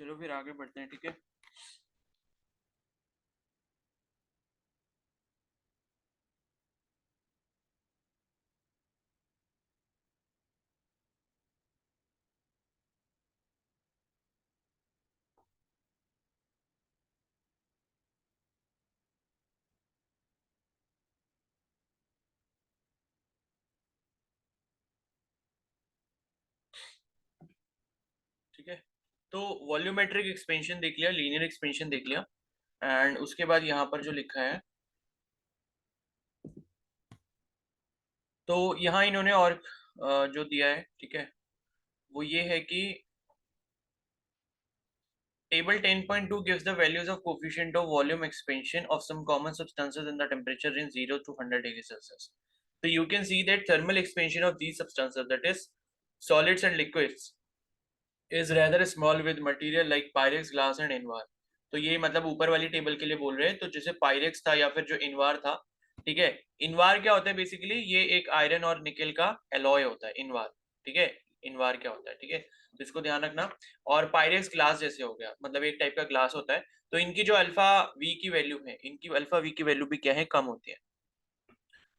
चलो फिर आगे बढ़ते हैं, ठीक है। ठीक है, तो वॉल्यूमेट्रिक एक्सपेंशन देख लिया, लीनियर एक्सपेंशन देख लिया, एंड उसके बाद यहाँ पर जो लिखा है, तो यहाँ इन्होंने और जो दिया है, ठीक है, वो ये है कि table 10.2 gives the values of coefficient of volume expansion of some common substances in the temperature range 0 to 100 degrees Celsius. So you can see that thermal expansion of these substances, that is solids and liquids, is rather small with material like pyrex, glass and Invar. तो ये मतलब ऊपर वाली table के लिए बोल रहे हैं, तो जैसे पायरेक्स था या फिर जो इनवार था, ठीक है। इनवार क्या होता है बेसिकली, ये एक आयरन और निकेल का एलॉय होता है इनवार, ठीक है। इनवार क्या होता है, ठीक है, तो इसको ध्यान रखना। और पायरेक्स ग्लास जैसे हो गया, मतलब एक टाइप का ग्लास होता है। तो इनकी जो अल्फा वी की वैल्यू है, इनकी अल्फा वी की वैल्यू भी क्या है, कम होती है।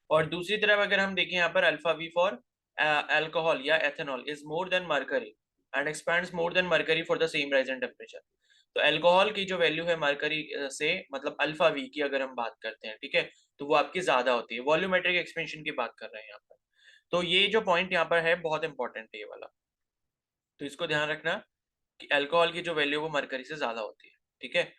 और दूसरी तरफ अगर हम देखें यहाँ पर अल्फा वी फॉर अल्कोहल या ethanol is more than mercury and expands more than mercury for the same rise in temperature. तो अल्कोहल की जो वैल्यू है मरकरी से, मतलब अल्फा वी की अगर हम बात करते हैं, ठीक है, तो वो आपकी ज्यादा होती है। वॉल्यूमेट्रिक एक्सपेंशन की बात कर रहे हैं यहाँ पर। तो ये जो पॉइंट यहाँ पर है बहुत इंपॉर्टेंट है ये वाला, तो इसको ध्यान रखना कि अल्कोहल की जो वैल्यू वो मरकरी से ज्यादा होती है, ठीक है।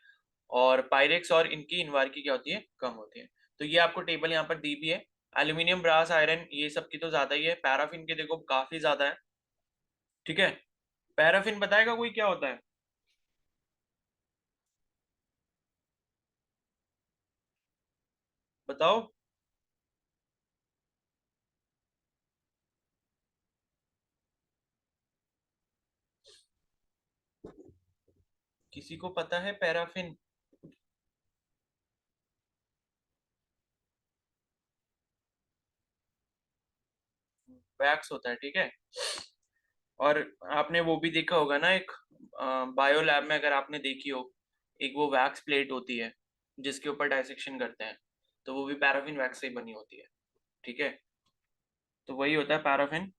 और पायरेक्स और इनकी इनवार की क्या होती है, कम होती है। तो ये आपको टेबल यहाँ पर दी भी है। एल्यूमिनियम, ब्रास, आयरन ये सब की तो ज्यादा ही है, पैराफिन के देखो काफी ज्यादा है, ठीक है। पैराफिन बताएगा कोई क्या होता है? बताओ। किसी को पता है पैराफिन? वैक्स होता है, ठीक है। और आपने वो भी देखा होगा ना, एक बायो लैब में अगर आपने देखी हो, एक वो वैक्स प्लेट होती है जिसके ऊपर डाइसेक्शन करते हैं, तो वो भी पैराफिन वैक्स से ही बनी होती है, ठीक है। तो वही होता है पैराफिन।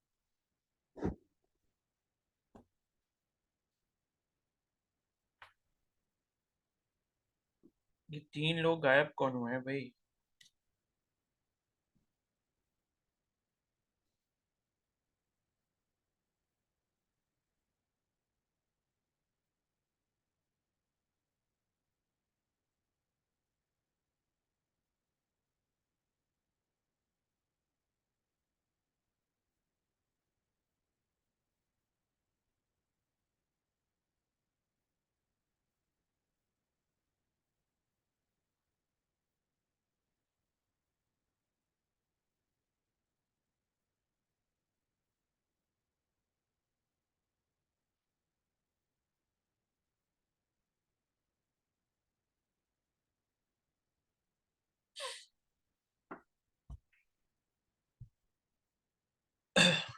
ये तीन लोग गायब कौन हुए हैं भाई?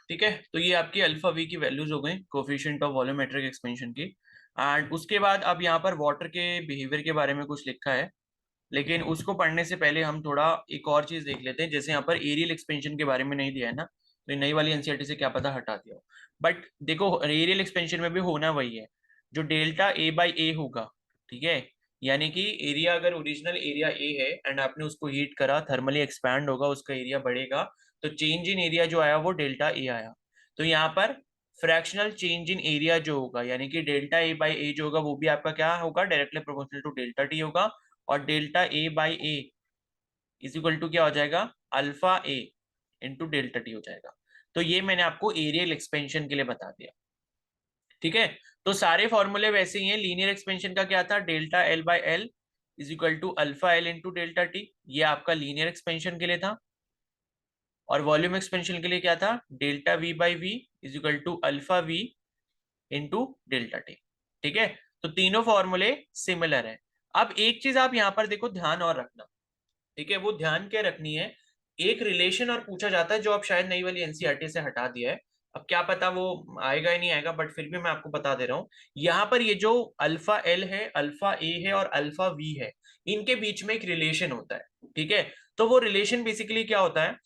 ठीक है, तो ये आपकी अल्फा वी की वैल्यूज हो गई कोफिशिएंट ऑफ वॉल्यूमेट्रिक एक्सपेंशन की। एंड उसके बाद अब यहाँ पर वाटर के बिहेवियर के बारे में कुछ लिखा है, लेकिन उसको पढ़ने से पहले हम थोड़ा एक और चीज देख लेते हैं। जैसे यहाँ पर एरियल एक्सपेंशन के बारे में नहीं दिया है ना, तो ये नई वाली एनसीईआरटी से क्या पता हटा दिया हो। बट देखो एरियल एक्सपेंशन में भी होना वही है, जो डेल्टा ए बाई ए होगा, ठीक है। यानी कि एरिया अगर ओरिजिनल एरिया ए है एंड आपने उसको हीट करा, थर्मली एक्सपैंड होगा, उसका एरिया बढ़ेगा, तो चेंज इन एरिया जो आया वो डेल्टा ए आया। तो यहाँ पर फ्रैक्शनल चेंज इन एरिया जो होगा, यानी कि डेल्टा ए बाई ए जो होगा वो भी आपका क्या होगा, directly proportional to delta T होगा। और delta A by A is equal to क्या हो जाएगा, alpha A into delta T हो जाएगा। तो ये मैंने आपको एरियल एक्सपेंशन के लिए बता दिया, ठीक है। तो सारे फॉर्मूले वैसे ही हैं। लीनियर एक्सपेंशन का क्या था, delta L by L is equal to alpha L into delta T, ये आपका लीनियर एक्सपेंशन के लिए था। और वॉल्यूम एक्सपेंशन के लिए क्या था, delta V by V is equal to alpha V into delta T, ठीक है। तो तीनों फॉर्मूले सिमिलर है। अब एक चीज आप यहाँ पर देखो, ध्यान और रखना, ठीक है। वो ध्यान क्या रखनी है, एक रिलेशन और पूछा जाता है जो अब शायद नई वाली एनसीईआरटी से हटा दिया है। अब क्या पता वो आएगा ही नहीं आएगा, बट फिर भी मैं आपको बता दे रहा हूँ। यहाँ पर ये जो अल्फा एल है, अल्फा ए है और अल्फा वी है, इनके बीच में एक रिलेशन होता है, ठीक है। तो वो रिलेशन बेसिकली क्या होता है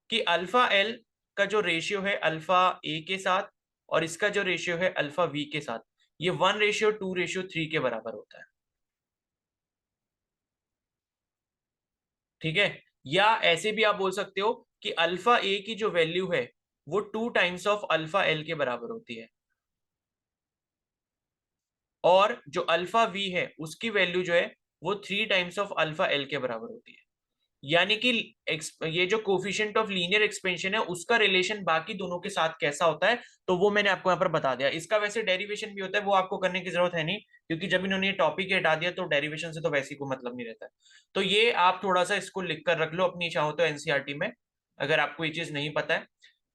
कि अल्फा एल का जो रेशियो है अल्फा ए के साथ, और इसका जो रेशियो है अल्फा वी के साथ, ये 1:2:3 के बराबर होता है, ठीक है। या ऐसे भी आप बोल सकते हो कि अल्फा ए की जो वैल्यू है वो 2 टाइम्स ऑफ अल्फा एल के बराबर होती है, और जो अल्फा वी है उसकी वैल्यू जो है वो 3 टाइम्स ऑफ अल्फा एल के बराबर होती है। यानी कि ये जो कोफिशिएंट ऑफ लीनियर एक्सपेंशन है उसका रिलेशन बाकी दोनों के साथ कैसा होता है, तो वो मैंने आपको यहाँ पर बता दिया। इसका वैसे डेरिवेशन भी होता है, वो आपको करने की जरूरत है नहीं, क्योंकि जब इन्होंने ये टॉपिक हटा दिया तो डेरिवेशन से तो वैसे ही कोई मतलब नहीं रहता है। तो ये आप थोड़ा सा इसको लिख कर रख लो अपनी चाहो तो एनसीईआरटी में, अगर आपको ये चीज नहीं पता है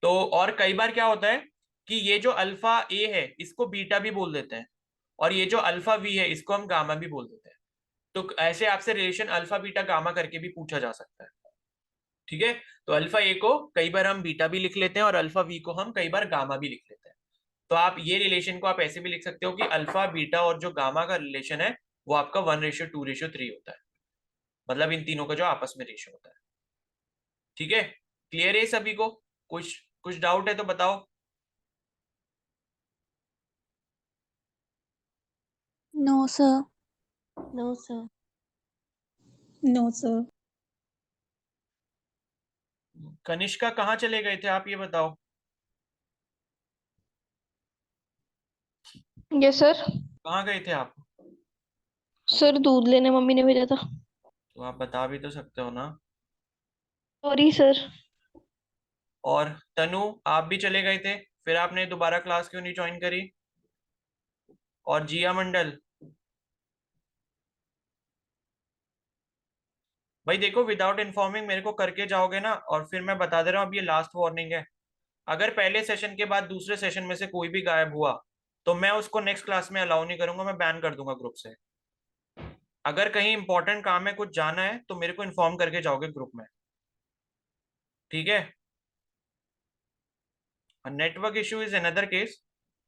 तो। और कई बार क्या होता है कि ये जो अल्फा ए है इसको बीटा भी बोल देते हैं, और ये जो अल्फा वी है इसको हम गामा भी बोल देते हैं। तो ऐसे आपसे रिलेशन अल्फा बीटा गामा करके भी पूछा जा सकता है, ठीक है। तो अल्फा ए को कई बार हम बीटा भी लिख लेते हैं और अल्फा वी को हम कई बार गामा भी लिख लेते हैं। तो आप ये रिलेशन को आप ऐसे भी लिख सकते हो कि अल्फा बीटा और जो गामा का रिलेशन है वो आपका 1:2:3 होता है, मतलब इन तीनों का जो आपस में रेशियो होता है, ठीक है। क्लियर है सभी को? कुछ कुछ डाउट है तो बताओ। No sir. No sir. No sir. Kanishka कहाँ चले गए थे आप, ये बताओ। Yes sir. कहाँ गए थे आप? सर दूध लेने मम्मी ने भेजा था। तो आप बता भी तो सकते हो ना। Sorry sir. और तनु, आप भी चले गए थे, फिर आपने दोबारा क्लास क्यों नहीं ज्वाइन करी? और जिया मंडल, भाई देखो विदाउट इन्फॉर्मिंग मेरे को करके जाओगे ना, और फिर मैं बता दे रहा हूँ अब ये लास्ट वार्निंग है। अगर पहले सेशन के बाद दूसरे सेशन में से कोई भी गायब हुआ तो मैं उसको नेक्स्ट क्लास में अलाउ नहीं करूंगा, मैं बैन कर दूंगा ग्रुप से। अगर कहीं इंपॉर्टेंट काम है, कुछ जाना है, तो मेरे को इन्फॉर्म करके जाओगे ग्रुप में, ठीक है। Network issue is another case,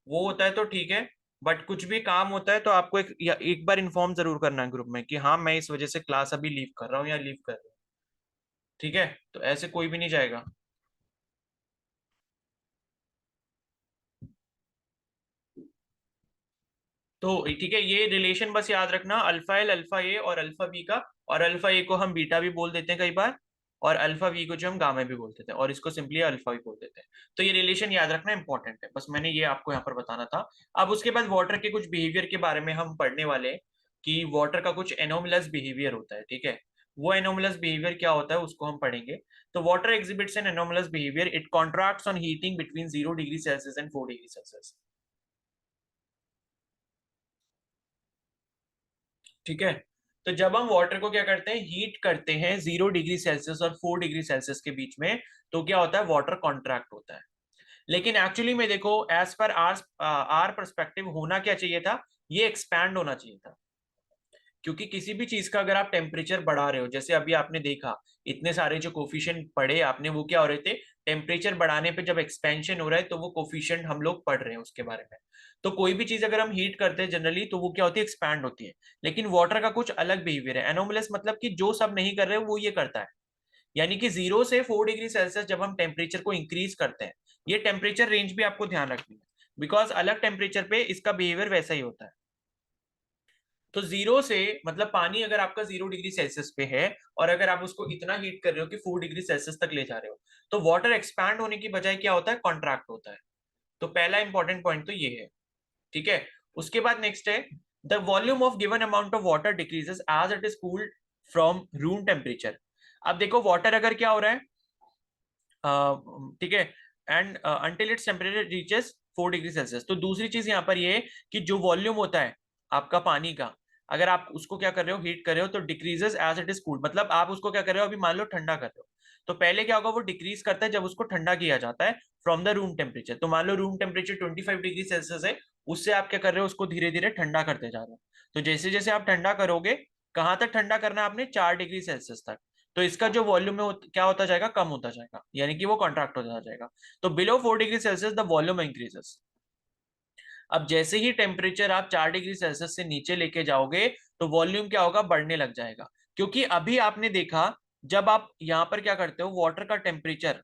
वो होता है तो ठीक है, बट कुछ भी काम होता है तो आपको एक बार इन्फॉर्म जरूर करना है ग्रुप में कि हाँ मैं इस वजह से क्लास अभी लीव कर रहा हूँ या लीव कर रहा हूँ, ठीक है। तो ऐसे कोई भी नहीं जाएगा। तो ठीक है, ये रिलेशन बस याद रखना, अल्फा एल, अल्फा ए और अल्फा बी का। और अल्फा ए को हम बीटा भी बोल देते हैं कई बार, और अल्फा वी को जो हम गामा भी बोल देते हैं, और इसको सिंपली अल्फा भी बोल देते हैं। तो ये रिलेशन याद रखना इंपॉर्टेंट है, बस मैंने ये आपको यहाँ पर बताना था। अब उसके बाद वाटर के कुछ बिहेवियर के बारे में हम पढ़ने वाले हैं, कि वाटर का कुछ एनोमलस बिहेवियर होता है, ठीक है। वो एनोमलस बिहेवियर क्या होता है उसको हम पढ़ेंगे। तो water exhibits an anomalous behaviour, it contracts on heating between 0 degree Celsius and 4 degree Celsius, ठीक है। तो जब हम वाटर को क्या करते हैं, हीट करते हैं 0 डिग्री सेल्सियस और 4 डिग्री सेल्सियस के बीच में, तो क्या होता है, वाटर कॉन्ट्रैक्ट होता है। लेकिन एक्चुअली में देखो, as per are are perspective होना क्या चाहिए था, ये एक्सपैंड होना चाहिए था। क्योंकि किसी भी चीज का अगर आप टेम्परेचर बढ़ा रहे हो, जैसे अभी आपने देखा इतने सारे जो कोफिशिएंट पढ़े आपने, वो क्या हो रहे थे, टेम्परेचर बढ़ाने पे जब एक्सपेंशन हो रहा है तो वो कोफिशिएंट हम लोग पढ़ रहे हैं उसके बारे में। तो कोई भी चीज अगर हम हीट करते हैं जनरली तो वो क्या होती है, एक्सपैंड होती है। लेकिन वाटर का कुछ अलग बिहेवियर है, एनोमलस मतलब कि जो सब नहीं कर रहे वो ये करता है। यानी कि 0 से 4 डिग्री सेल्सियस जब हम टेम्परेचर को इंक्रीज करते हैं, ये टेम्परेचर रेंज भी आपको ध्यान रखनी है, बिकॉज अलग टेम्परेचर पे इसका बिहेवियर वैसा ही होता है। तो 0 से मतलब पानी अगर आपका 0 डिग्री सेल्सियस पे है, और अगर आप उसको इतना हीट कर रहे हो कि 4 डिग्री सेल्सियस तक ले जा रहे हो, तो वाटर एक्सपैंड होने की बजाय क्या होता है, कॉन्ट्रैक्ट होता है। तो पहला इंपॉर्टेंट पॉइंट तो ये है, ठीक है। उसके बाद नेक्स्ट है, the volume of given amount of water decreases as it is cooled from room temperature. अब देखो वाटर अगर क्या हो रहा है, ठीक है, and until its temperature reaches 4 degree Celsius. तो दूसरी चीज यहाँ पर ये है कि जो वॉल्यूम होता है आपका पानी का, अगर आप उसको क्या कर रहे हो, हीट कर रहे हो, तो decreases as it is cooled, मतलब आप उसको क्या कर रहे हो, अभी मान लो ठंडा कर रहे हो, तो पहले क्या होगा, वो डिक्रीज करता है जब उसको ठंडा किया जाता है फ्रॉम द रूम टेम्परेचर। तो मान लो रूम टेम्परेचर 25 डिग्री सेल्सियस है, उससे आप क्या कर रहे हो, उसको धीरे धीरे ठंडा करते जा रहे हो। तो जैसे जैसे आप ठंडा करोगे, कहाँ तक ठंडा करना है आपने, 4 डिग्री सेल्सियस तक। तो इसका जो वॉल्यूम है क्या होता जाएगा, कम होता जाएगा, यानी कि वो कॉन्ट्रैक्ट होता जाएगा। तो below 4 degree Celsius the volume increases. अब जैसे ही टेम्परेचर आप 4 डिग्री सेल्सियस से नीचे लेके जाओगे तो वॉल्यूम क्या होगा, बढ़ने लग जाएगा। क्योंकि अभी आपने देखा जब आप यहां पर क्या करते हो, वाटर का टेम्परेचर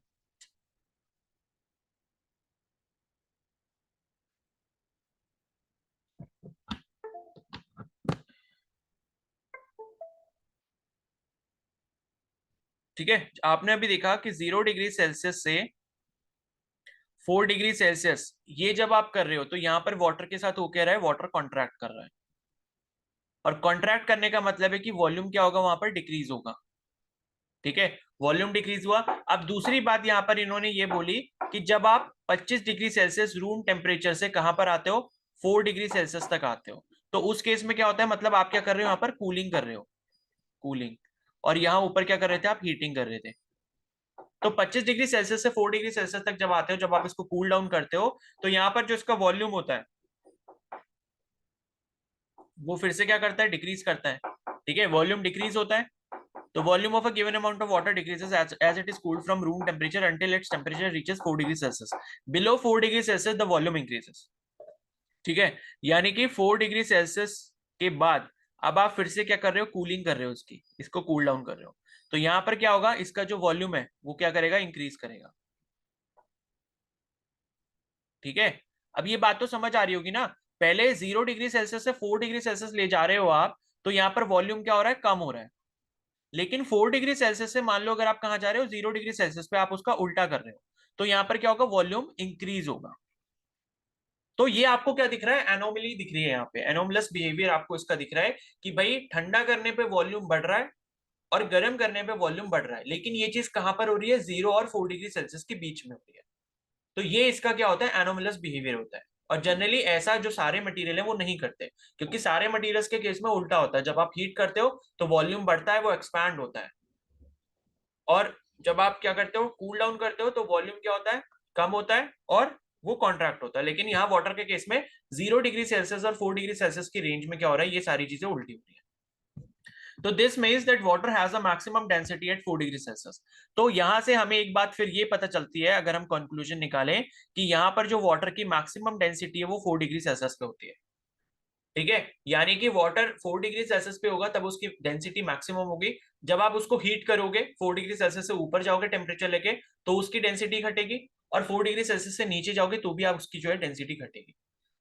ठीक है, आपने अभी देखा कि 0 डिग्री सेल्सियस से 4 डिग्री सेल्सियस ये जब आप कर रहे हो तो यहां पर वाटर के साथ हो क्या रहा है, वाटर कॉन्ट्रैक्ट कर रहा है। और कॉन्ट्रैक्ट करने का मतलब है कि वॉल्यूम क्या होगा, वहां पर डिक्रीज होगा। ठीक है, वॉल्यूम डिक्रीज हुआ। अब दूसरी बात यहां पर इन्होंने ये बोली कि जब आप 25 डिग्री सेल्सियस रूम टेम्परेचर से कहां पर आते हो, 4 डिग्री सेल्सियस तक आते हो, तो उस केस में क्या होता है, मतलब आप क्या कर रहे हो, यहाँ पर कूलिंग कर रहे हो, कूलिंग। और यहाँ ऊपर क्या कर रहे थे, आप हीटिंग कर रहे थे। तो 25 डिग्री सेल्सियस से 4 डिग्री सेल्सियस तक जब आते हो, जब आप इसको कूल डाउन करते हो, तो यहाँ पर जो इसका वॉल्यूम होता है वो फिर से क्या करता है, डिक्रीज करता है। ठीक है, वॉल्यूम डिक्रीज होता है। तो volume of a given amount of water decreases as it is cooled from room temperature until its temperature reaches 4 degree Celsius. Below 4 degree Celsius the volume increases. ठीक है, यानी कि 4 डिग्री सेल्सियस के बाद अब आप फिर से क्या कर रहे हो, कूलिंग कर रहे हो, इसकी इसको कूल डाउन कर रहे हो। तो यहां पर क्या होगा, इसका जो वॉल्यूम है वो क्या करेगा, इंक्रीज करेगा। ठीक है, अब ये बात तो समझ आ रही होगी ना। पहले 0 डिग्री सेल्सियस से 4 डिग्री सेल्सियस ले जा रहे हो आप, तो यहाँ पर वॉल्यूम क्या हो रहा है, कम हो रहा है। लेकिन 4 डिग्री सेल्सियस से मान लो अगर आप कहां जा रहे हो, 0 डिग्री सेल्सियस पे, आप उसका उल्टा कर रहे हो, तो यहां पर क्या होगा, वॉल्यूम इंक्रीज होगा। तो ये आपको क्या दिख रहा है, एनोमली दिख रही है, यहाँ पे एनोमलस बिहेवियर आपको इसका दिख रहा है कि भाई ठंडा करने पे वॉल्यूम बढ़ रहा है और गर्म करने पे वॉल्यूम बढ़ रहा है, लेकिन ये चीज कहां पर हो रही है, 0 और 4 डिग्री सेल्सियस के बीच में हो रही है। तो ये इसका क्या होता है, एनोमलस बिहेवियर होता है। और जनरली ऐसा जो सारे मटेरियल है वो नहीं करते, क्योंकि सारे मटेरियल्स के केस में उल्टा होता है, जब आप हीट करते हो तो वॉल्यूम बढ़ता है, वो एक्सपैंड होता है। और जब आप क्या करते हो, कूल डाउन करते हो, तो वॉल्यूम क्या होता है, कम होता है और वो कॉन्ट्रैक्ट होता है। लेकिन यहाँ वाटर के केस में 0 डिग्री सेल्सियस और 4 डिग्री सेल्सियस की रेंज में क्या हो रहा है, ये सारी चीजें उल्टी हो रही है। तो this means that water has a maximum density at 4 degree Celsius. तो यहां से हमें एक बात फिर ये पता चलती है, अगर हम कंक्लूजन निकालें, कि यहाँ पर जो वाटर की मैक्सिमम डेंसिटी है वो 4 डिग्री सेल्सियस पे होती है। ठीक है, यानी कि वाटर 4 डिग्री सेल्सियस पे होगा तब उसकी डेंसिटी मैक्सिमम होगी। जब आप उसको हीट करोगे, 4 डिग्री सेल्सियस से ऊपर जाओगे टेम्परेचर लेके, तो उसकी डेंसिटी घटेगी। और 4 डिग्री सेल्सियस से नीचे जाओगे तो भी आप उसकी जो है डेंसिटी घटेगी।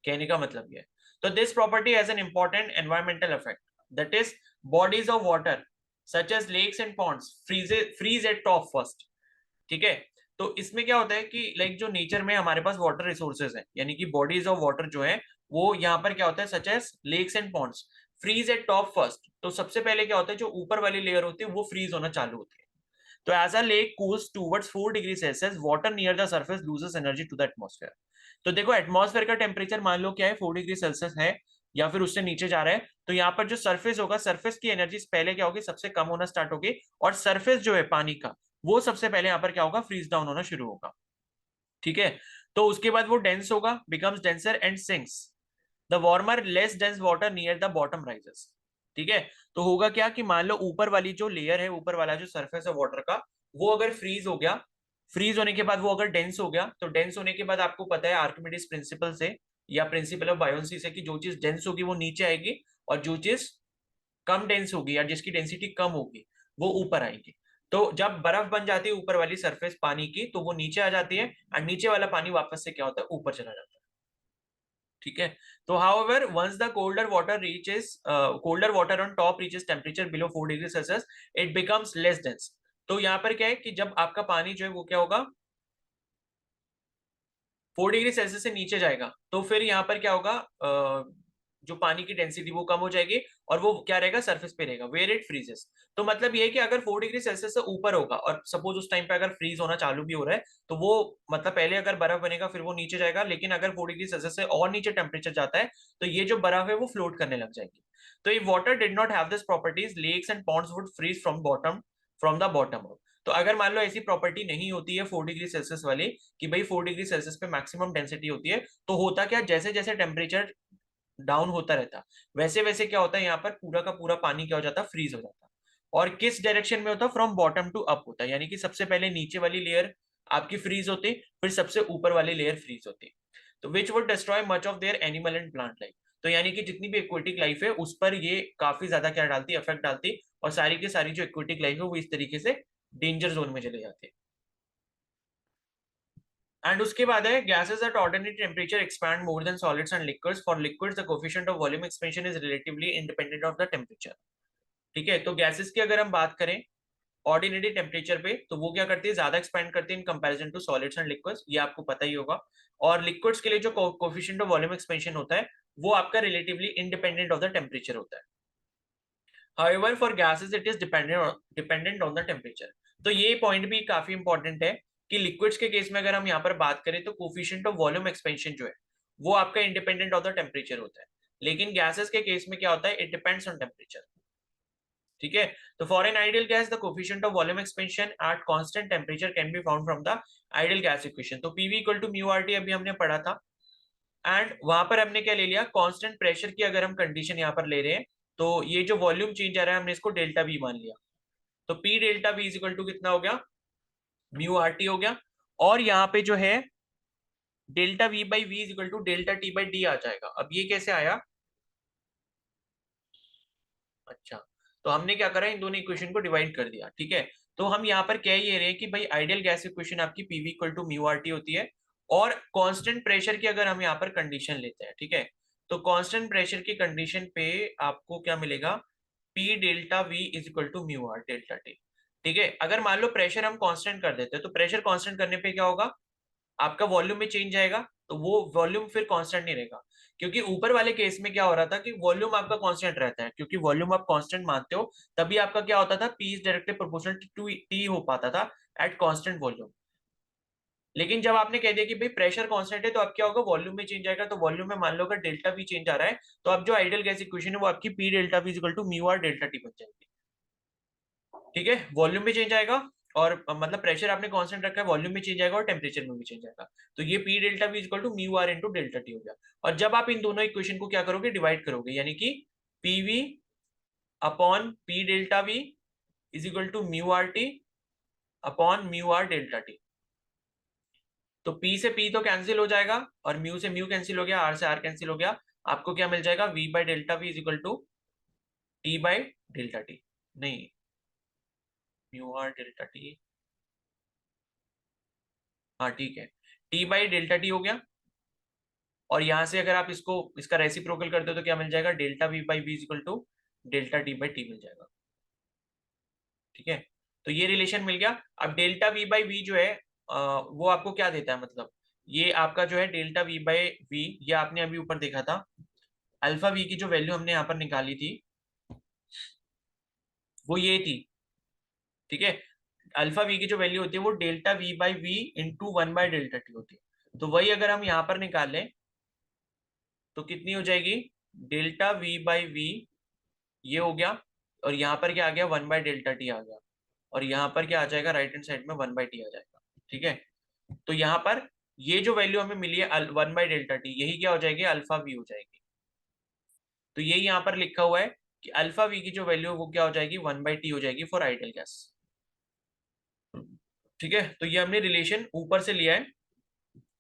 कहने का मतलब ये है। तो this property has an important environmental effect, that is bodies of water such as lakes and ponds freeze at top first. ठीक है, तो इसमें क्या होता है कि लाइक जो नेचर में हमारे पास वाटर रिसोर्सेज है, यानी कि बॉडीज ऑफ वाटर जो है, वो यहाँ पर क्या होता है, such as lakes and ponds freeze at top first. तो सबसे पहले क्या होता है, जो ऊपर वाली लेयर होती है वो फ्रीज होना चालू होती है। तो as a lake cools towards 4 degree Celsius, water near the surface loses energy to the atmosphere. तो देखो, एटमॉस्फेयर का टेम्परेचर मान लो क्या है, 4 डिग्री सेल्सियस है, या फिर उससे नीचे जा रहा है, तो यहाँ पर जो सरफेस होगा, सरफेस की एनर्जी पहले क्या होगी, सबसे कम होना स्टार्ट होगी। और सरफेस जो है पानी का, वो सबसे पहले यहाँ पर क्या होगा, फ्रीज डाउन होना शुरू होगा। ठीक है, तो उसके बाद वो डेंस होगा, becomes denser and sinks. The warmer less dense water near the bottom rises. ठीक है, तो होगा क्या कि मान लो ऊपर वाली जो लेयर है, ऊपर वाला जो सरफेस है वाटर का, वो अगर फ्रीज हो गया, फ्रीज होने के बाद वो अगर डेंस हो गया, तो डेंस होने के बाद आपको पता है आर्किमिडीज प्रिंसिपल से या प्रिंसिपल ऑफ बायोन्सी से, कि जो चीज डेंस होगी वो नीचे आएगी, और जो चीज कम डेंस होगी या जिसकी डेंसिटी कम होगी वो ऊपर आएगी। तो जब बर्फ बन जाती है ऊपर वाली सरफेस पानी की, तो वो नीचे आ जाती है, और नीचे वाला पानी वापस से क्या होता है, ऊपर चला जाता है। ठीक है, तो however once the colder water on top reaches temperature below 4 degree Celsius, it becomes less dense. तो यहाँ पर क्या है कि जब आपका पानी जो है वो क्या होगा, 4 डिग्री सेल्सियस से नीचे जाएगा, तो फिर यहाँ पर क्या होगा, जो पानी की डेंसिटी वो कम हो जाएगी, और वो क्या रहेगा, सरफेस पे रहेगा, वेयर इट फ्रीजेस। तो मतलब ये है कि अगर 4 डिग्री सेल्सियस से ऊपर होगा, और सपोज उस टाइम पे अगर फ्रीज होना चालू भी हो रहा है, तो वो मतलब पहले अगर बर्फ बनेगा फिर वो नीचे जाएगा, लेकिन अगर 4 डिग्री सेल्सियस से और नीचे टेम्परेचर जाता है, तो ये जो बर्फ है वो फ्लोट करने लग जाएगी। तो if water did not have this properties, lakes and ponds would freeze from the bottom. तो अगर मान लो ऐसी प्रॉपर्टी नहीं होती है 4 डिग्री सेल्सियस वाली, कि भाई 4 डिग्री सेल्सियस पे मैक्सिमम डेंसिटी होती है, तो होता क्या, जैसे जैसे टेम्परेचर डाउन होता रहता, वैसे वैसे क्या होता है, यहाँ पर पूरा का पूरा पानी क्या हो जाता, फ्रीज हो जाता। और किस डायरेक्शन में होता है, फ्रॉम बॉटम टू अप होता है, यानी कि सबसे पहले नीचे वाली लेयर आपकी फ्रीज होती, फिर सबसे ऊपर वाली लेयर फ्रीज होती। तो which would destroy much of their animal and plant life, तो यानी कि जितनी भी एक्वेटिक लाइफ है उस पर ये काफी ज्यादा क्या डालती, इफेक्ट डालती, और सारी की सारी जो एक्वेटिक लाइफ है वो इस तरीके से डेंजर जोन में चले जाते हैं। एंड उसके बाद है gases at ordinary temperature expand more than solids and liquids, for liquids the coefficient of volume expansion is relatively independent of the temperature. ठीक है, तो गैसेस की अगर हम बात करें ऑर्डिनरी टेम्परेचर पे, तो वो क्या करती है, ज्यादा एक्सपेंड करती है in comparison to solids and liquids, ये आपको पता ही होगा। और लिक्विड्स के लिए जो कोएफिशिएंट ऑफ वॉल्यूम एक्सपेंशन होता है वो आपका relatively independent of the temperature होता है। However, for gases it is dependent on the temperature। तो ये पॉइंट भी काफी इंपॉर्टेंट है कि लिक्विड्स के केस में अगर हम यहाँ पर बात करें तो कोफिशिएंट ऑफ वॉल्यूम एक्सपेंशन जो है वो आपका इंडिपेंडेंट ऑफ द टेम्परेचर होता है, लेकिन गैसेस के केस में क्या होता है, इट डिपेंड्स ऑन टेम्परेचर। ठीक है, तो for an ideal gas the coefficient of volume expansion at constant temperature can be found from the ideal gas equation. तो PV equal to mu RT अभी हमने पढ़ा था, एंड वहां पर हमने क्या ले लिया, कांस्टेंट प्रेशर की अगर हम कंडीशन यहाँ पर ले रहे हैं तो ये जो वॉल्यूम चेंज आ रहा है हमने इसको डेल्टा वी मान लिया, तो P delta V is equal to कितना हो गया, म्यू आर टी हो गया। और यहाँ पे जो है delta V by V is equal to delta T by D आ जाएगा। अब ये कैसे आया, अच्छा, तो हमने क्या करा, इन दोनों इक्वेशन को डिवाइड कर दिया। ठीक है, तो हम यहाँ पर कह ये रहे हैं कि भाई आइडियल गैस इक्वेशन आपकी PV equal to mu R T होती है, और कांस्टेंट प्रेशर की अगर हम यहाँ पर कंडीशन लेते हैं, ठीक है, तो कांस्टेंट प्रेशर की कंडीशन पे आपको क्या मिलेगा, P delta V is equal to mu R delta T. ठीक है, अगर मान लो प्रेशर हम कांस्टेंट कर देते हैं तो प्रेशर कांस्टेंट करने पे क्या होगा, आपका वॉल्यूम में चेंज आएगा, तो वो वॉल्यूम फिर कांस्टेंट नहीं रहेगा, क्योंकि ऊपर वाले केस में क्या हो रहा था कि वॉल्यूम आपका कांस्टेंट रहता है, क्योंकि वॉल्यूम आप कांस्टेंट मानते हो, तभी आपका क्या होता था, P is directly proportional to T हो पाता था एट कांस्टेंट वॉल्यूम। लेकिन जब आपने कह दिया कि भाई प्रेशर कांस्टेंट है तो अब क्या होगा, वॉल्यूम में चेंज आएगा, तो वॉल्यूम में मान लो अगर डेल्टा वी चेंज आ रहा है तो अब जो आइडियल गैस इक्वेशन है वो आपकी P delta V equal to mu R delta T बन जाएगी। ठीक है, वॉल्यूम में चेंज आएगा, और मतलब प्रेशर आपने कांस्टेंट रखा है, वॉल्यूम में चेंज आएगा और टेम्परेचर में भी चेंज आएगा, तो ये P delta V equal to mu R into delta T हो गया। और जब आप इन दोनों इक्वेशन को क्या करोगे, डिवाइड करोगे, यानी कि PV upon P delta V is equal to mu R T upon mu R delta T. तो पी से पी तो कैंसिल हो जाएगा और म्यू से म्यू कैंसिल हो गया, आर से आर कैंसिल हो गया, आपको क्या मिल जाएगा, V by delta V is equal to T by delta T, नहीं म्यू आर डेल्टा टी, हाँ ठीक है, टी बाई डेल्टा टी हो गया। और यहां से अगर आप इसको इसका रेसिप्रोकल करते हो तो क्या मिल जाएगा, delta V by V equal to delta T by T मिल जाएगा। ठीक है, तो ये रिलेशन मिल गया। अब डेल्टा वी बाई वी जो है वो आपको क्या देता है, मतलब ये आपका जो है डेल्टा वी बाई वी, ये आपने अभी ऊपर देखा था, अल्फा वी की जो वैल्यू हमने यहाँ पर निकाली थी वो ये थी। ठीक है, अल्फा वी की जो वैल्यू होती है वो delta V by V into one by delta T होती है, तो वही अगर हम यहाँ पर निकाल लें तो कितनी हो जाएगी, डेल्टा वी बाई वी ये हो गया, और यहाँ पर क्या आ गया, वन बाई डेल्टा टी आ गया, और यहाँ पर क्या आ जाएगा, राइट हैंड साइड में वन बाई टी आ जाएगा। ठीक है, तो यहाँ पर ये जो वैल्यू हमें मिली है वन बाई डेल्टा टी, यही क्या हो जाएगी, अल्फा वी हो जाएगी। तो यही यहाँ पर लिखा हुआ है कि अल्फा वी की जो वैल्यू है वो क्या हो जाएगी, वन बाई टी हो जाएगी फॉर आइडियल गैस। ठीक है, तो ये हमने रिलेशन ऊपर से लिया है,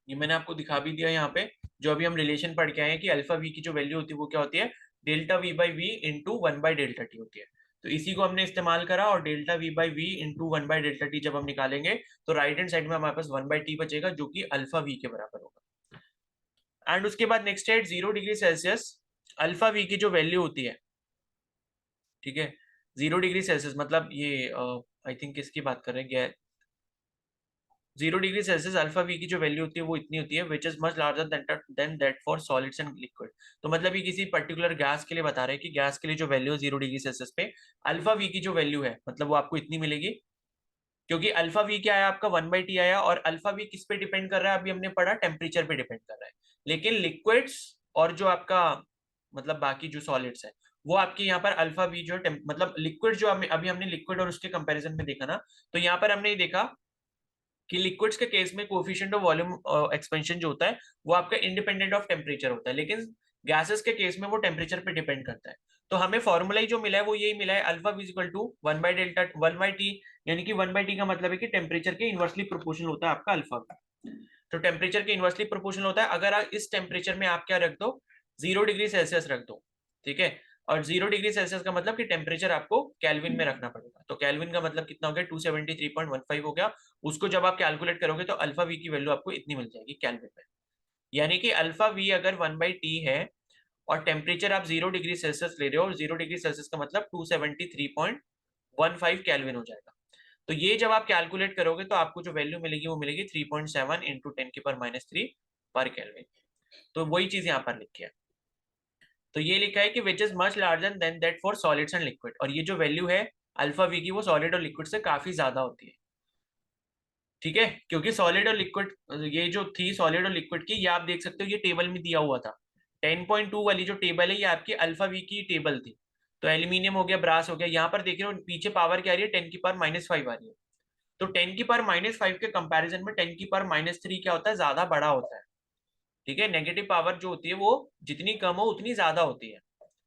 ये मैंने आपको दिखा भी दिया यहाँ पे, जो अभी हम रिलेशन पढ़ के आए हैं कि अल्फा वी की जो वैल्यू होती है वो क्या होती है, delta V by V into one by delta T होती है। तो इसी को हमने इस्तेमाल करा, और delta V by V into one by delta T जब हम निकालेंगे तो राइट हैंड साइड में हमारे पास वन बाई टी बचेगा जो कि अल्फा वी के बराबर होगा। एंड उसके बाद नेक्स्ट है 0 डिग्री सेल्सियस अल्फा वी की जो वैल्यू होती है। ठीक है, 0 डिग्री सेल्सियस मतलब ये आई थिंक किसकी बात कर रहे हैं, 0 डिग्री सेल्सियस अल्फा वी की जो वैल्यू होती है वो इतनी होती है, which is much larger than that for solids and liquid. तो मतलब ये किसी पर्टिकुलर गैस के लिए बता रहे हैं कि गैस के लिए जो वैल्यू है 0 डिग्री सेल्सियस पे अल्फा वी की जो वैल्यू है मतलब वो आपको इतनी मिलेगी, क्योंकि अल्फा वी क्या आया आपका, वन बाई टी आया, और अल्फा वी किस पे डिपेंड कर रहा है, अभी हमने पढ़ा टेम्परेचर पे डिपेंड कर रहा है। लेकिन लिक्विड्स और जो आपका मतलब बाकी जो सॉलिड्स है वो आपके यहाँ पर अल्फा वी जो मतलब लिक्विड जो अभी हमने लिक्विड और उसके कंपेरिजन में देखा ना, तो यहाँ पर हमने देखा कि लिक्विड्स के केस में कोएफिशिएंट ऑफ वॉल्यूम एक्सपेंशन जो होता है वो आपका इंडिपेंडेंट ऑफ टेम्परेचर होता है, लेकिन गैसेस के केस में वो टेम्परेचर पे डिपेंड करता है। तो हमें फॉर्मूला ही जो मिला है वो यही मिला है, अल्फा वी इक्वल टू 1/डेल्टा 1/t, यानी कि 1/t का मतलब है कि टेम्परेचर के इनवर्सली प्रोपोर्शनल होता है आपका अल्फा। तो टेम्परेचर के इनवर्सली प्रोपोर्शनल होता है अगर आप इस टेम्परेचर में आप क्या रख दो, 0 डिग्री सेल्सियस रख दो, ठीक है। और 0 डिग्री सेल्सियस का मतलब कि टेम्परेचर आपको केल्विन में रखना पड़ेगा। तो केल्विन का मतलब कितना हो गया, 273.15 हो गया। उसको जब आप कैलकुलेट करोगे तो अल्फा वी की वैल्यू आपको इतनी मिल जाएगी केल्विन में। यानी कि अल्फा वी अगर 1/t है और टेम्परेचर आप 0 डिग्री सेल्सियस ले रहे हो, और 0 डिग्री सेल्सियस का मतलब 273.15 केल्विन हो जाएगा। तो ये जब आप कैलकुलेट करोगे तो आपको जो वैल्यू मिलेगी वो मिलेगी 3.7 इंटू 10⁻³ पर केल्विन। तो वही चीज यहाँ पर लिखी है। तो ये लिखा है कि which is much larger than that for solids and liquid, और ये जो वैल्यू है अल्फा वी की वो सॉलिड और लिक्विड से काफी ज्यादा होती है, ठीक है। क्योंकि सॉलिड और लिक्विड, ये जो थी सॉलिड और लिक्विड की, ये आप देख सकते हो ये टेबल में दिया हुआ था। 10.2 वाली जो टेबल है ये आपकी अल्फा वी की टेबल थी। तो एल्यूमिनियम हो गया, ब्रास हो गया, यहाँ पर देख रहे हो पीछे पावर क्या आ रही है, 10⁻⁻5 आ रही है। तो 10⁻⁻5 के कंपैरिजन में 10⁻³ क्या होता है, ज्यादा बड़ा होता है, ठीक है। नेगेटिव पावर जो होती है वो जितनी कम हो उतनी ज्यादा होती है,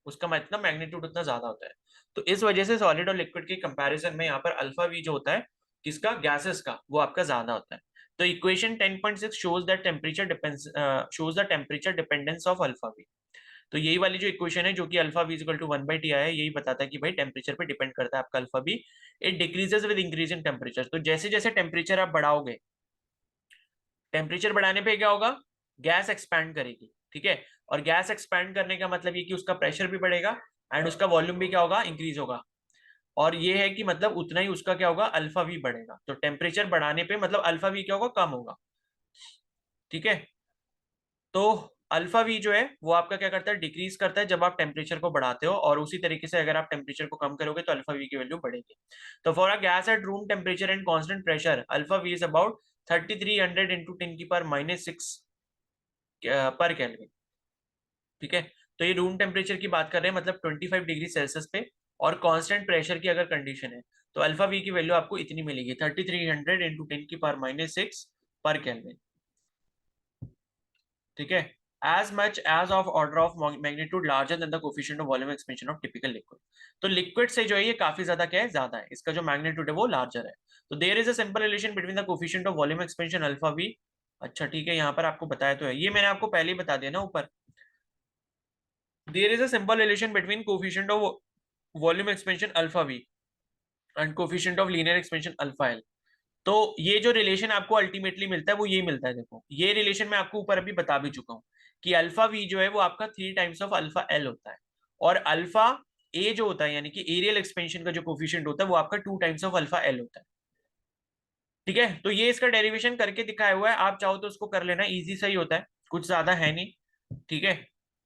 उसका मतलब मैग्नीट्यूड उतना ज्यादा होता है। तो इस वजह से सॉलिड और लिक्विड के कंपैरिजन में यहाँ पर अल्फा वी जो होता है किसका, गैसेस का, वो आपका ज्यादा होता है। तो equation 10.6 shows that temperature dependence of alpha V. तो यही वाली जो इक्वेशन है जो कि alpha V equal to 1/t आया है, यही बताता है कि भाई टेम्परेचर पे डिपेंड करता है आपका alpha V. It decreases with increase in temperature. तो जैसे जैसे टेम्परेचर आप बढ़ाओगे, टेम्परेचर बढ़ाने पे क्या होगा, गैस एक्सपैंड करेगी, ठीक है। और गैस एक्सपैंड करने का मतलब ये कि उसका प्रेशर भी बढ़ेगा एंड उसका वॉल्यूम भी क्या होगा, इंक्रीज होगा। और ये है कि मतलब उतना ही उसका क्या होगा, अल्फा वी बढ़ेगा। तो टेम्परेचर बढ़ाने पे मतलब अल्फा वी क्या होगा, कम होगा, ठीक है। तो अल्फा वी जो है वो आपका क्या करता है, डिक्रीज करता है जब आप टेम्परेचर को बढ़ाते हो, और उसी तरीके से अगर आप टेम्परेचर को कम करोगे तो अल्फा वी की वैल्यू बढ़ेगी। तो for a gas at room temperature and constant pressure alpha V is about 3300 into 10⁻⁻6 per kelvin, ठीक है। तो ये रूम टेम्परेचर की बात कर रहे हैं, मतलब 25 डिग्री सेल्सियस पे, और कांस्टेंट प्रेशर की अगर कंडीशन है तो अल्फा वी की वैल्यू आपको इतनी मिलेगी, 3300 इंटू 10⁻⁻6 पर केल्विन, ठीक है। as much as of order of magnitude larger than the coefficient of volume expansion of typical liquid। तो लिक्विड से जो है ये काफी ज्यादा क्या है, ज्यादा है, इसका जो मैग्नीट्यूड है वो लार्जर है। तो there is a simple relation between the coefficient of volume expansion alpha V. अच्छा ठीक है, यहाँ पर आपको बताया तो है, ये मैंने आपको पहले ही बता दिया ना ऊपर। There is a simple relation between coefficient of volume expansion alpha V and coefficient of linear expansion alpha L. तो ये जो रिलेशन आपको अल्टीमेटली मिलता है वो ये मिलता है। देखो ये रिलेशन मैं आपको ऊपर अभी बता भी चुका हूँ कि अल्फा वी जो है वो आपका 3 टाइम्स ऑफ अल्फा एल होता है, और अल्फा ए जो होता है यानी कि एरियल एक्सपेंशन का जो कोफिशिएंट होता है वो आपका 2 टाइम्स ऑफ अल्फा एल होता है, ठीक है। तो ये इसका डेरिवेशन करके दिखाया हुआ है, आप चाहो तो उसको कर लेना, इजी सही होता है, कुछ ज्यादा है नहीं, ठीक है।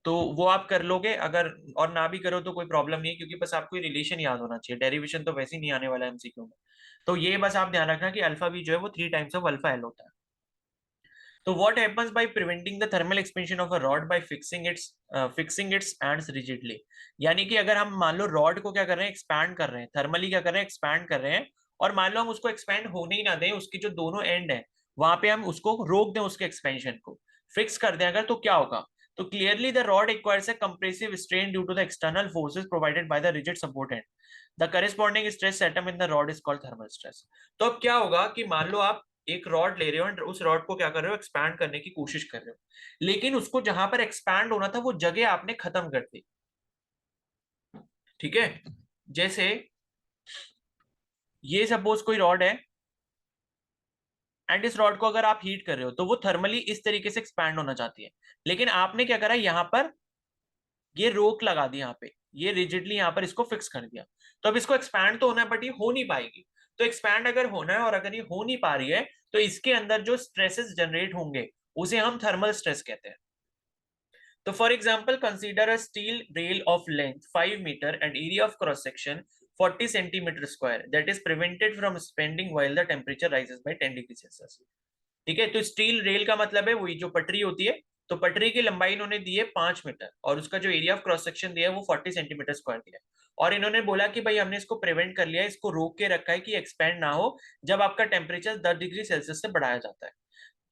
तो वो आप कर लोगे अगर, और ना भी करो तो कोई प्रॉब्लम नहीं है, क्योंकि बस आपको रिलेशन याद होना चाहिए, डेरिवेशन तो वैसे ही नहीं आने वाला है एमसीक्यू में। तो ये बस आप ध्यान रखना कि अल्फा वी जो है वो 3 टाइम्स ऑफ अल्फा एल होता है। तो what happens by preventing the thermal expansion of a rod bye fixing it's ends rigidly. यानी कि अगर हम मान लो रॉड को क्या कर रहे हैं, एक्सपैंड कर रहे हैं, थर्मली क्या कर रहे हैं, एक्सपैंड कर रहे हैं, और मान लो हम उसको एक्सपैंड होने ही ना दें, उसकी जो दोनों एंड है वहां पे हम उसको रोक दें, उसके एक्सपेंशन को फिक्स कर दें अगर, तो क्या होगा। तो clearly the rod acquires a compressive strain due to the external forces provided by the rigid support and the corresponding stress atom in the rod is called thermal stress. तो अब क्या होगा कि मान लो आप एक रॉड ले रहे हो और उस रॉड को क्या कर रहे हो, एक्सपैंड करने की कोशिश कर रहे हो, लेकिन उसको जहां पर एक्सपैंड होना था वो जगह आपने खत्म कर दी, ठीक है। जैसे ये सपोज कोई रॉड है, एंड इस रॉड को अगर आप हीट कर रहे हो तो वो थर्मली इस तरीके से एक्सपैंड होना चाहती है, लेकिन आपने क्या करा, यहाँ पर ये रोक लगा दी, यहाँ पे ये रिजिडली यहाँ पर इसको फिक्स कर दिया। तो अब इसको एक्सपैंड तो होना है बट ये हो नहीं पाएगी। तो एक्सपैंड अगर होना है और अगर ये हो नहीं पा रही है तो इसके अंदर जो स्ट्रेसेस जनरेट होंगे उसे हम थर्मल स्ट्रेस कहते हैं। तो for example consider a steel rail of length 5 metre and area of cross section 40 centimetre square that is prevented from spending while the temperature rises by 10 degree Celsius, ठीक है। तो steel rail का मतलब है वही जो पटरी होती है, तो पटरी की लंबाई इन्होंने दी है 5 मीटर और उसका जो एरिया ऑफ क्रॉस सेक्शन दिया है वो 40 सेंटीमीटर स्क्वायर दिया है, और इन्होंने बोला कि भाई हमने इसको प्रिवेंट कर लिया है, इसको रोक के रखा है कि एक्सपेंड ना हो जब आपका टेम्परेचर 10 डिग्री सेल्सियस से बढ़ाया जाता है।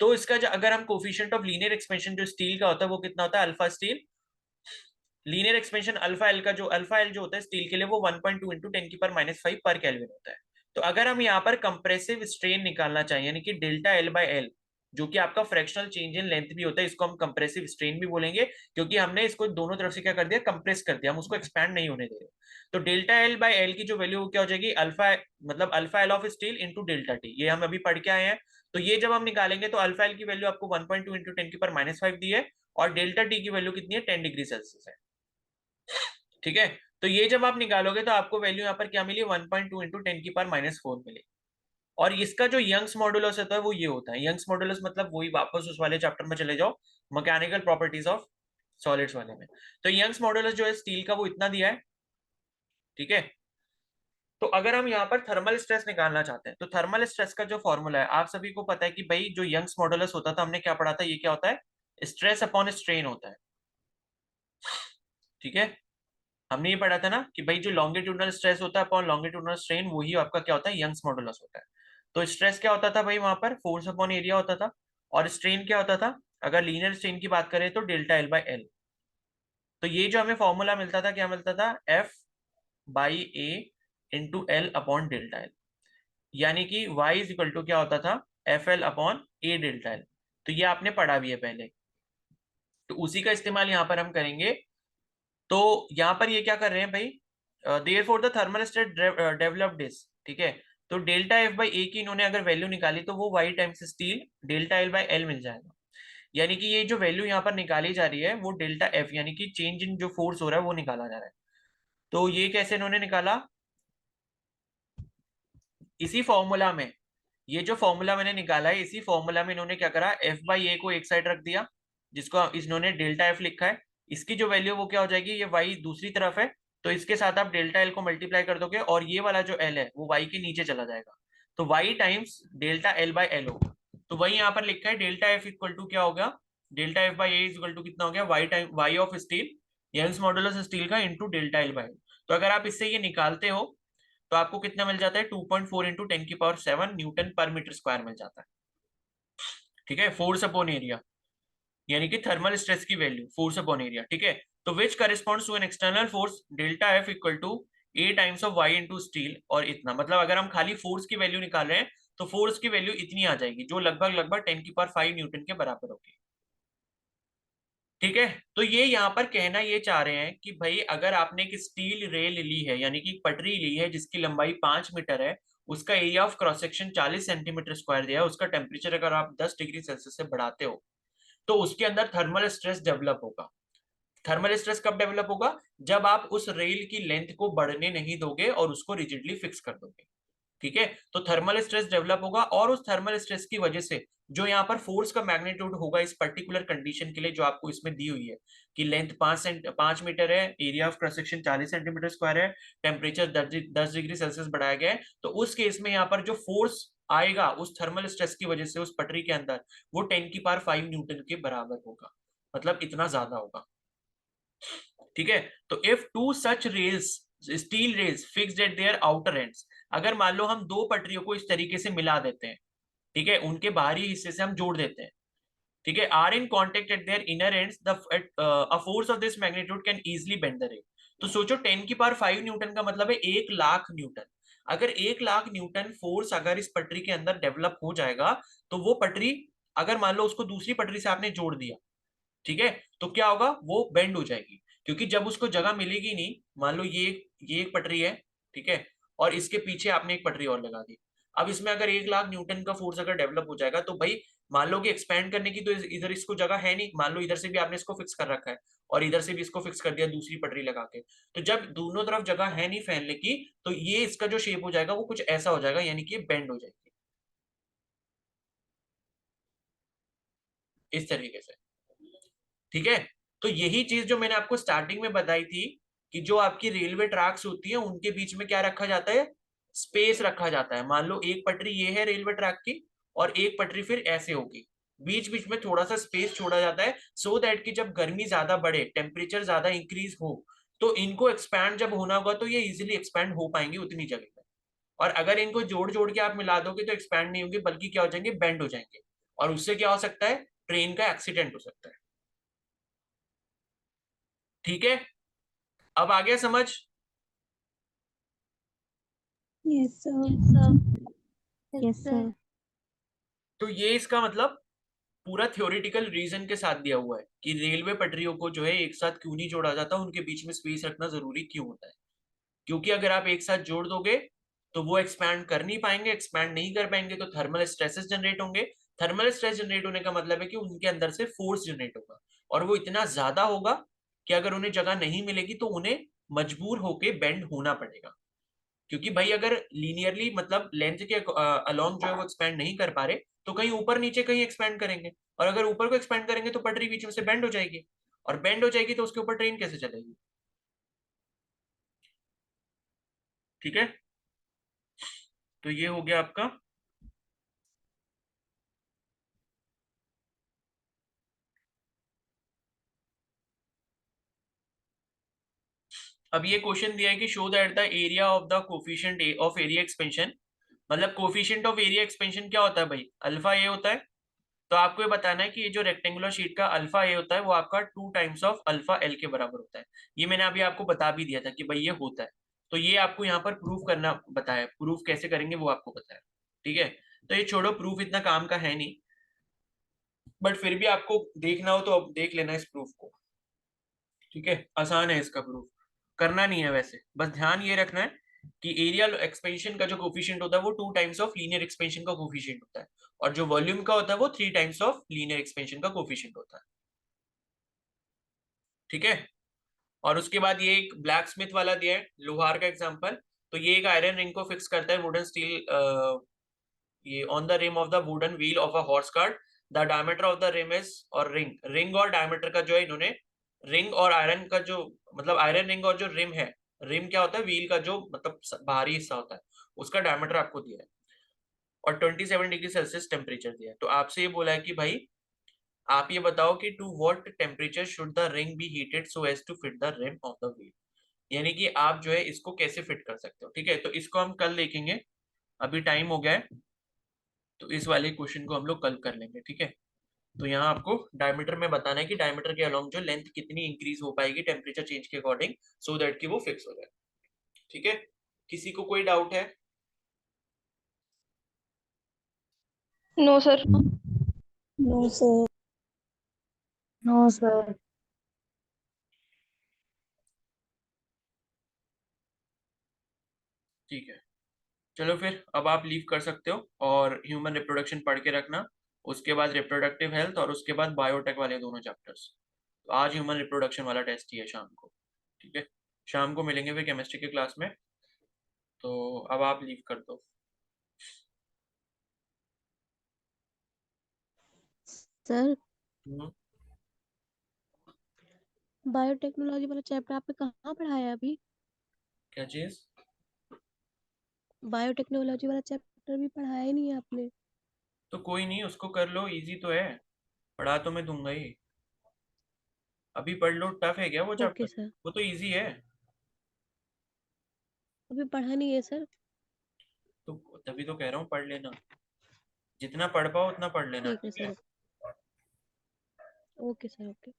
तो इसका जो अगर हम कोफिशिएंट ऑफ लीनियर एक्सपेंशन जो स्टील का होता है वो कितना होता है, alpha steel linear expansion alpha L का जो अल्फा एल जो होता है स्टील के लिए वो 1.2 इंटू 10⁻⁵ पर केल्विन होता है। तो अगर हम यहाँ पर कंप्रेसिव स्ट्रेन निकालना चाहिए यानी कि डेल्टा एल बाय एल जो कि आपका फ्रैक्शनल चेंज इन लेंथ भी होता है, इसको हम कंप्रेसिव स्ट्रेन भी बोलेंगे क्योंकि हमने इसको दोनों तरफ से क्या कर दिया, कंप्रेस कर दिया, हम उसको एक्सपैंड नहीं होने दे रहे। तो डेल्टा एल बाय एल की जो वैल्यू क्या हो जाएगी, अल्फा मतलब alpha L of steel into delta T, ये हम अभी पढ़ के आए हैं। तो ये जब हम निकालेंगे तो अल्फा एल की वैल्यू आपको 1.2 इंटू 10⁻⁵ दी है और डेल्टा टी की वैल्यू कितनी है, 10 डिग्री सेल्सियस है। ठीक है, तो ये जब आप निकालोगे तो आपको वैल्यू यहाँ पर क्या मिली, 1.2 इंटू 10⁻⁴ मिली। और इसका जो यंग्स मॉडुलस होता है वो ये होता है, यंग्स मॉडुलस मतलब वही वापस उस वाले चैप्टर में चले जाओ, मैकेनिकल प्रॉपर्टीज ऑफ सॉलिड्स वाले में। तो यंग्स मॉडुलस जो है स्टील का वो इतना दिया है। ठीक है, तो अगर हम यहाँ पर थर्मल स्ट्रेस निकालना चाहते हैं तो थर्मल स्ट्रेस का जो फॉर्मूला है आप सभी को पता है कि भाई जो यंग्स मॉडुलस होता था हमने क्या पढ़ा था, ये क्या होता है, स्ट्रेस अपॉन स्ट्रेन होता है। ठीक है, हमने ये पढ़ा था ना कि भाई जो लॉन्गिट्यूडनल स्ट्रेस होता है अपॉन लॉन्गिट्यूडनल स्ट्रेन वही आपका क्या होता है, यंग्स मॉडुलस होता है। तो स्ट्रेस क्या होता था भाई, वहां पर फोर्स अपॉन एरिया होता था, और स्ट्रेन क्या होता था, अगर लीनियर स्ट्रेन की बात करें तो डेल्टा एल बाय एल। तो ये जो हमें फॉर्मूला मिलता था, क्या मिलता था, F by A into L upon delta L, यानी कि y इज इक्वल टू क्या होता था, एफ एल अपॉन ए डेल्टा एल। तो ये आपने पढ़ा भी है पहले, तो उसी का इस्तेमाल यहाँ पर हम करेंगे। तो यहाँ पर ये क्या कर रहे हैं भाई, there for the thermal state developed is, ठीक है, तो डेल्टा एफ बाई ए की इन्होंने अगर वैल्यू निकाली तो वो Y times steel delta L by L मिल जाएगा। यानी कि ये जो वैल्यू यहाँ पर निकाली जा रही है वो डेल्टा एफ यानी कि चेंज इन जो फोर्स हो रहा है वो निकाला जा रहा है। तो ये कैसे इन्होंने निकाला, इसी फॉर्मूला में, ये जो फॉर्मूला मैंने निकाला है इसी फॉर्मूला में इन्होंने क्या करा, एफ बाई ए को एक साइड रख दिया जिसको इन्होंने डेल्टा एफ लिखा है, इसकी जो वैल्यू वो क्या हो जाएगी, ये वाई दूसरी तरफ है, तो इसके साथ आप डेल्टा एल को मल्टीप्लाई कर दोगे और ये वाला जो एल है वो वाई के नीचे चला जाएगा, तो Y times delta L by L होगा। तो वही यहाँ पर लिखा है डेल्टा एफ इक्वल टू क्या होगा, delta F by A equal to कितना हो गया, Y time Y of steel, Young's modulus steel का into delta L by L. तो अगर आप इससे ये निकालते हो तो आपको कितना मिल जाता है, 2.4 into 10⁻⁷ newton per metre square मिल जाता है। ठीक है, फोर्स अपॉन एरिया यानी कि थर्मल स्ट्रेस की वैल्यू फोर्स अपॉन एरिया। ठीक है, तो which corresponds to an external force delta F equal to A times of Y into steel, और इतना मतलब अगर हम खाली फोर्स की वैल्यू निकाल रहे हैं तो फोर्स की वैल्यू इतनी आ जाएगी जो लगभग लगभग 10⁵ न्यूटन के बराबर होगी। ठीक है, तो ये यहाँ पर कहना ये चाह रहे हैं कि भाई अगर आपने एक स्टील रेल ली है यानी कि पटरी ली है जिसकी लंबाई 5 मीटर है, उसका area of cross section 40 centimetre square दिया है, उसका टेम्परेचर अगर आप 10 डिग्री सेल्सियस से बढ़ाते हो तो उसके अंदर थर्मल स्ट्रेस डेवलप होगा। थर्मल स्ट्रेस कब डेवलप होगा, जब आप उस रेल की लेंथ को बढ़ने नहीं दोगे और उसको रिजिडली फिक्स कर दोगे। ठीक है, तो थर्मल स्ट्रेस डेवलप होगा और उस थर्मल स्ट्रेस की वजह से जो यहाँ पर फोर्स का मैग्नीट्यूड होगा इस पर्टिकुलर कंडीशन के लिए जो आपको इसमें दी हुई है कि लेंथ 5 मीटर है, area of cross section 40 centimetre square है, टेम्परेचर 10 डिग्री सेल्सियस बढ़ाया गया है, तो उस केस में यहाँ पर जो फोर्स आएगा उस थर्मल स्ट्रेस की वजह से उस पटरी के अंदर वो 10⁵ न्यूटन के बराबर होगा, मतलब इतना ज्यादा होगा। ठीक है, तो if two such rails steel rails fixed at their outer ends, अगर मान लो हम दो पटरियों को इस तरीके से मिला देते हैं, ठीक है, उनके बाहरी हिस्से से हम जोड़ देते हैं, ठीक है, are in contact at their inner ends the a force of this magnitude can easily bend the rail. तो सोचो 10⁵ न्यूटन का मतलब है 1,00,000 न्यूटन। अगर 1,00,000 न्यूटन फोर्स अगर इस पटरी के अंदर डेवलप हो जाएगा तो वो पटरी, अगर मान लो उसको दूसरी पटरी से आपने जोड़ दिया, ठीक है, तो क्या होगा, वो बेंड हो जाएगी क्योंकि जब उसको जगह मिलेगी नहीं, मान लो ये एक पटरी है, ठीक है, और इसके पीछे आपने एक पटरी और लगा दी, अब इसमें अगर 1,00,000 न्यूटन का फोर्स अगर डेवलप हो जाएगा तो भाई मान लो कि एक्सपेंड करने की तो इधर इसको जगह है नहीं, मान लो इधर से भी आपने इसको फिक्स कर रखा है और इधर से भी इसको फिक्स कर दिया दूसरी पटरी लगा के, तो जब दोनों तरफ जगह है नहीं फैलने की तो ये इसका जो शेप हो जाएगा वो कुछ ऐसा हो जाएगा, यानी कि ये बेंड हो जाएगी इस तरीके से। ठीक है, तो यही चीज जो मैंने आपको स्टार्टिंग में बताई थी कि जो आपकी रेलवे ट्रैक्स होती है उनके बीच में क्या रखा जाता है, स्पेस रखा जाता है। मान लो एक पटरी ये है रेलवे ट्रैक की और एक पटरी फिर ऐसे होगी, बीच बीच में थोड़ा सा स्पेस छोड़ा जाता है सो दैट कि जब गर्मी ज्यादा बढ़े, टेम्परेचर ज्यादा इंक्रीज हो, तो इनको एक्सपैंड जब होना होगा तो ये इजिली एक्सपैंड हो पाएंगे उतनी जगह में। और अगर इनको जोड़ जोड़ के आप मिला दोगे तो एक्सपैंड नहीं होंगे बल्कि क्या हो जाएंगे, बेंड हो जाएंगे, और उससे क्या हो सकता है, ट्रेन का एक्सीडेंट हो सकता है। ठीक है, अब आ गया समझ? Yes, sir. Yes, sir. तो ये इसका मतलब पूरा थ्योरेटिकल रीजन के साथ दिया हुआ है कि रेलवे पटरियों को जो है एक साथ क्यों नहीं जोड़ा जाता, उनके बीच में स्पेस रखना जरूरी क्यों होता है। क्योंकि अगर आप एक साथ जोड़ दोगे तो वो एक्सपैंड कर नहीं पाएंगे, एक्सपैंड नहीं कर पाएंगे तो थर्मल स्ट्रेसेस जनरेट होंगे। थर्मल स्ट्रेस जनरेट होने का मतलब है कि उनके अंदर से फोर्स जनरेट होगा, और वो इतना ज्यादा होगा कि अगर उन्हें जगह नहीं मिलेगी तो उन्हें मजबूर होके बेंड होना पड़ेगा। क्योंकि भाई अगर लीनियरली मतलब लेंथ के अलोंग जो है वो एक्सपैंड नहीं कर पा रहे, तो कहीं ऊपर नीचे कहीं एक्सपैंड करेंगे, और अगर ऊपर को एक्सपैंड करेंगे तो पटरी बीच में से बेंड हो जाएगी, और बेंड हो जाएगी तो उसके ऊपर ट्रेन कैसे चलेगी। ठीक है, तो ये हो गया आपका। अब ये क्वेश्चन दिया है कि show that the area of the coefficient of area expansion, मतलब कोफिशिएंट ऑफ एरिया एक्सपेंशन क्या होता है भाई, अल्फा ए होता है। तो आपको ये बताना है कि ये जो रेक्टेंगुलर शीट का अल्फा ए होता है वो आपका 2 टाइम्स ऑफ अल्फा एल के बराबर होता है। ये मैंने अभी आपको बता भी दिया था कि भाई ये होता है। तो ये आपको यहाँ पर प्रूफ करना बताया, प्रूफ कैसे करेंगे वो आपको बताया। ठीक है, तो ये छोड़ो, प्रूफ इतना काम का है नहीं, बट फिर भी आपको देखना हो तो अब देख लेना इस प्रूफ को। ठीक है, आसान है इसका प्रूफ, करना नहीं है वैसे, बस ध्यान ये रखना है कि एरिया एक्सपेंशन का जो कोफिशिएंट होता है वो 2 टाइम्स ऑफ लीनियर एक्सपेंशन का कोफिशिएंट होता है, और जो वॉल्यूम का होता है वो 3 टाइम्स ऑफ लीनियर एक्सपेंशन का कोफिशिएंट होता है। ठीक है, और उसके बाद ये एक ब्लैक स्मिथ वाला दिया है, लोहार का एग्जांपल। तो ये एक आयरन रिंग को फिक्स करता है वुडन स्टील, ये on the rim of the wooden wheel of a horse cart. The diameter of the rim is, और रिंग रिंग और डायमीटर का जो है इन्होंने, रिंग और आयरन का जो मतलब आयरन रिंग और जो रिम है, रिम क्या होता है, व्हील का जो मतलब बाहरी हिस्सा होता है, उसका डायमीटर आपको दिया है, और 27 डिग्री सेल्सियस टेम्परेचर दिया है। तो आपसे ये बोला है कि भाई आप ये बताओ कि to what temperature should the ring be heated so as to fit the rim of the wheel, यानी कि आप जो है इसको कैसे फिट कर सकते हो। ठीक है, तो इसको हम कल देखेंगे, अभी टाइम हो गया है, तो इस वाले क्वेश्चन को हम लोग कल कर लेंगे। ठीक है, तो यहाँ आपको डायमीटर में बताना है कि डायमीटर के अलोंग जो लेंथ कितनी इंक्रीज हो पाएगी टेम्परेचर चेंज के अकॉर्डिंग, सो दैट कि वो फिक्स हो जाए। ठीक है, किसी को कोई डाउट है? No sir. No, sir. No, sir. ठीक है, चलो फिर अब आप लीव कर सकते हो, और ह्यूमन रिप्रोडक्शन पढ़ के रखना, उसके बाद रिप्रोडक्टिव हेल्थ, और उसके बाद बायोटेक वाले दोनों चैप्टर्स। तो आज ह्यूमन रिप्रोडक्शन वाला टेस्ट ही है शाम को। ठीक है, शाम को मिलेंगे फिर केमिस्ट्री की क्लास में, तो अब आप लीव कर दो। सर, हम्म, बायोटेक्नोलॉजी वाला चैप्टर आपने कहाँ पढ़ाया है अभी? क्या चीज? बायोटेक्नोलॉजी वाला चैप्टर भी पढ़ाया ही नहीं है आपने। तो कोई नहीं, उसको कर लो, इजी तो है, पढ़ा तो मैं दूंगा ही। अभी पढ़ लो, टफ है क्या वो ओके चैप्टर? सर। वो तो इजी है। अभी पढ़ा नहीं है सर। तो तभी तो कह रहा हूँ पढ़ लेना, जितना पढ़ पाओ उतना पढ़ लेना। ठीक है ठीक है, सर। Okay sir, okay.